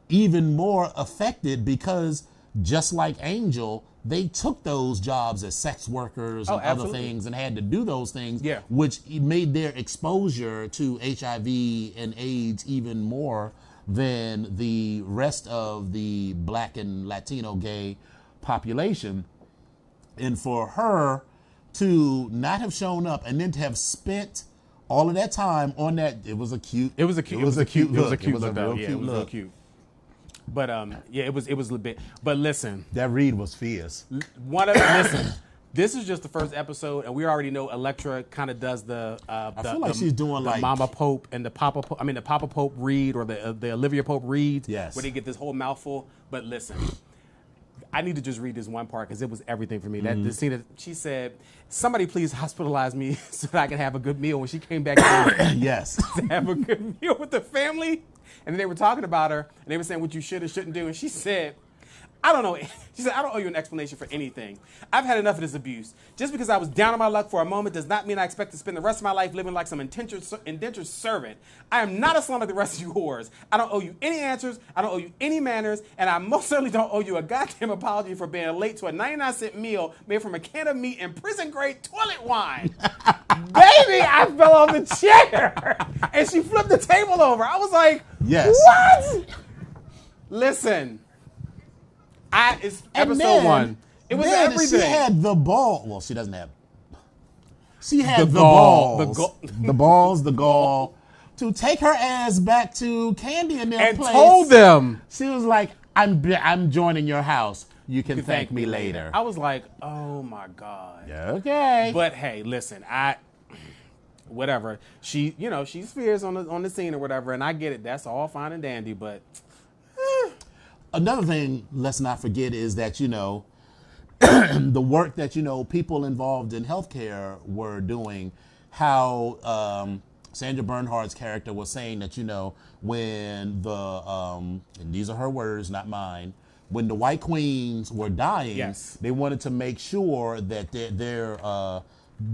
even more affected because just like Angel, they took those jobs as sex workers and other absolutely. things and had to do those things, Yeah. which made their exposure to HIV and AIDS even more than the rest of the black and Latino gay population. And for her to not have shown up and then to have spent all of that time on that, it was a cute look. It was a cute look, though. real Yeah, cute it was real look. cute. But yeah, it was a bit. But listen, That read was fierce. listen. This is just the first episode, and we already know Elektra kind of does the. I feel like she's doing the like Mama Pope and the Papa. The Papa Pope read or the Olivia Pope read. Yes. Where they get this whole mouthful. But listen, I need to just read this one part because it was everything for me. That the scene that she said, "Somebody please hospitalize me so that I can have a good meal." When she came back yes. to have a good meal with the family, and then they were talking about her, and they were saying what you should and shouldn't do, and she said, I don't know. She said, I don't owe you an explanation for anything. I've had enough of this abuse. Just because I was down on my luck for a moment does not mean I expect to spend the rest of my life living like some indentured servant. I am not a slum like the rest of you whores. I don't owe you any answers. I don't owe you any manners. And I most certainly don't owe you a goddamn apology for being late to a 99-cent meal made from a can of meat and prison-grade toilet wine. Baby, I fell off the chair. And she flipped the table over. I was like, Yes. what? Listen. It's And episode then- 1. It was then everything. She had the ball. Well, she doesn't have. She had The the, gall, the balls, gall. the balls, the gall, to take her ass back to Candy and their and place. told them. She was like, "I'm joining your house. You can thank me later." I was like, oh my God. Okay. But hey, listen, whatever. She's fierce on the scene or whatever, and I get it. That's all fine and dandy, but another thing, let's not forget, is that the work that people involved in healthcare were doing. How Sandra Bernhardt's character was saying that when and these are her words, not mine. When the white queens were dying, Yes. they wanted to make sure that their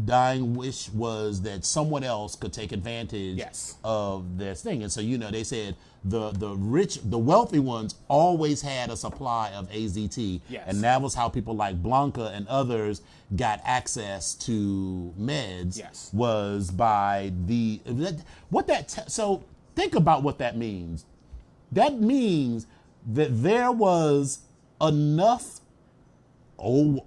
dying wish was that someone else could take advantage Yes. of this thing. And so, they said the wealthy ones always had a supply of AZT. Yes. And that was how people like Blanca and others got access to meds. Yes. Was by so think about what that means. That means that there was enough old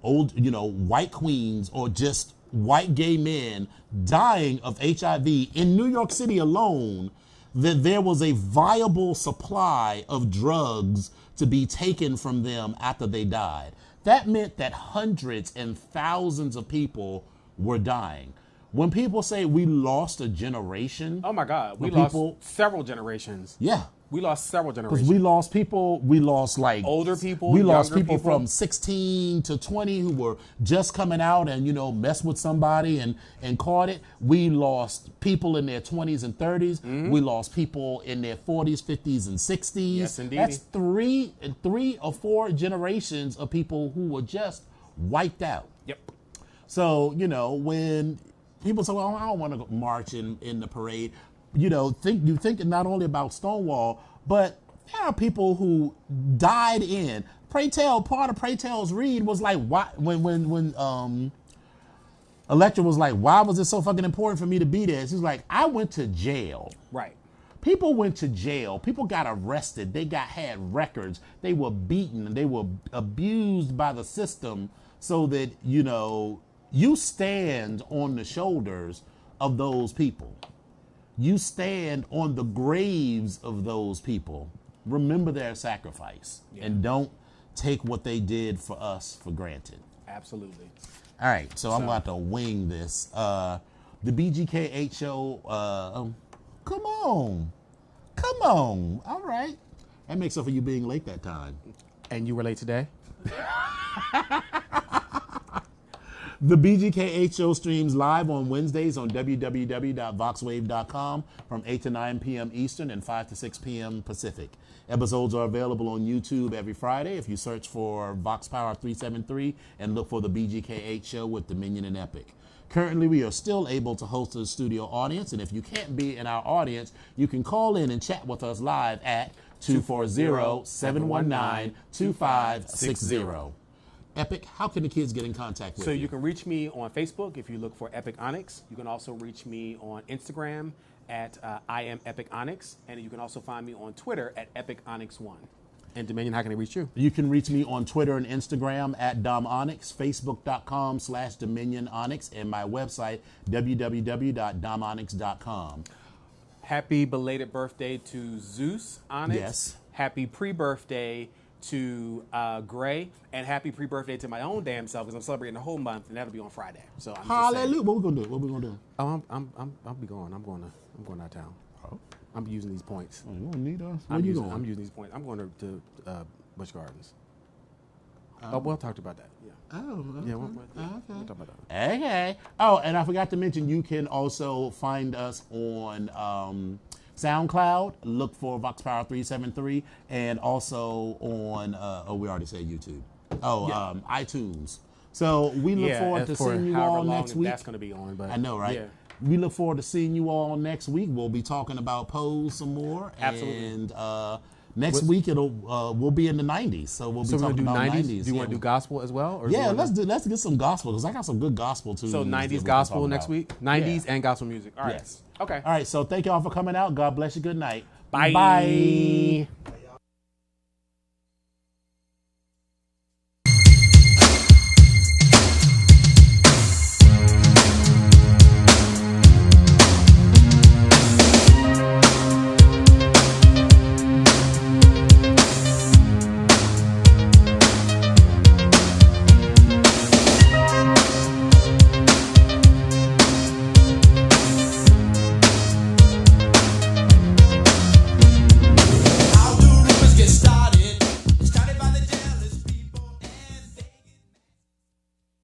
white queens or just white gay men dying of HIV in New York City alone, that there was a viable supply of drugs to be taken from them after they died. That meant that hundreds and thousands of people were dying. When people say we lost a generation, oh my God, we when lost several generations. yeah. We lost several Because generations. we lost like Older people, we lost younger people people. from 16 to 20 who were just coming out and messed with somebody and caught it. We lost people in their 20s and 30s. Mm-hmm. We lost people in their 40s, 50s, and 60s. Yes, indeed. That's three or four generations of people who were just wiped out. Yep. So, when people say, well, I don't want to march in the parade, think not only about Stonewall, but there are people who died in. Part of Pray Tell's read was like, why, when Elektra was like, why was it so fucking important for me to be there? She's like, I went to jail. Right. People went to jail. People got arrested. They had records. They were beaten. They were abused by the system so that, you stand on the shoulders of those people. You stand on the graves of those people. Remember their sacrifice and don't take what they did for us for granted. Absolutely. All right, so I'm about to wing this. The BGK8 show, come on. All right. That makes up for you being late that time. And you were late today? The BGK8 show streams live on Wednesdays on www.voxwave.com from 8 to 9 p.m. Eastern and 5 to 6 p.m. Pacific. Episodes are available on YouTube every Friday if you search for Vox Power 373 and look for the BGK8 show with Dominion and Epic. Currently, we are still able to host a studio audience, and if you can't be in our audience, you can call in and chat with us live at 240-719-2560. Epic, how can the kids get in contact with you? So you can reach me on Facebook if you look for Epic Onyx. You can also reach me on Instagram at I am Epic Onyx, and you can also find me on Twitter at Epic Onyx 1. And Dominion, how can they reach you? You can reach me on Twitter and Instagram at DomOnyx, Facebook.com/Dominion Onyx, and my website, www.domonyx.com. Happy belated birthday to Zeus Onyx. Yes. Happy pre-birthday to Gray, and happy pre-birthday to my own damn self because I'm celebrating the whole month, and that'll be on Friday. So I'm just saying. Hallelujah. What we gonna do? What we gonna do? Oh, I'll be going. I'm going out of town. Oh. I'm using these points. Oh, you don't need us. Where I'm you using, going? I'm using these points. I'm going to Busch Gardens. Oh, we'll talk about that. Yeah. Oh, okay. Yeah, we'll talk about that. Okay. Oh, and I forgot to mention, you can also find us on SoundCloud. Look for Vox Power 373, and also on we already said YouTube. iTunes. So we look forward to seeing you all next week. That's going to be on, but I know, right? Yeah. We look forward to seeing you all next week. We'll be talking about Pose some more. Absolutely. And next week we'll be in the 90s. So we'll be talking about 90s. Do you want to do gospel as well? Or Yeah, let's get some gospel because I got some good gospel too. So 90s gospel next week? 90s and gospel music. All right. Yes. Okay. All right. So thank y'all for coming out. God bless you. Good night. Bye. Bye.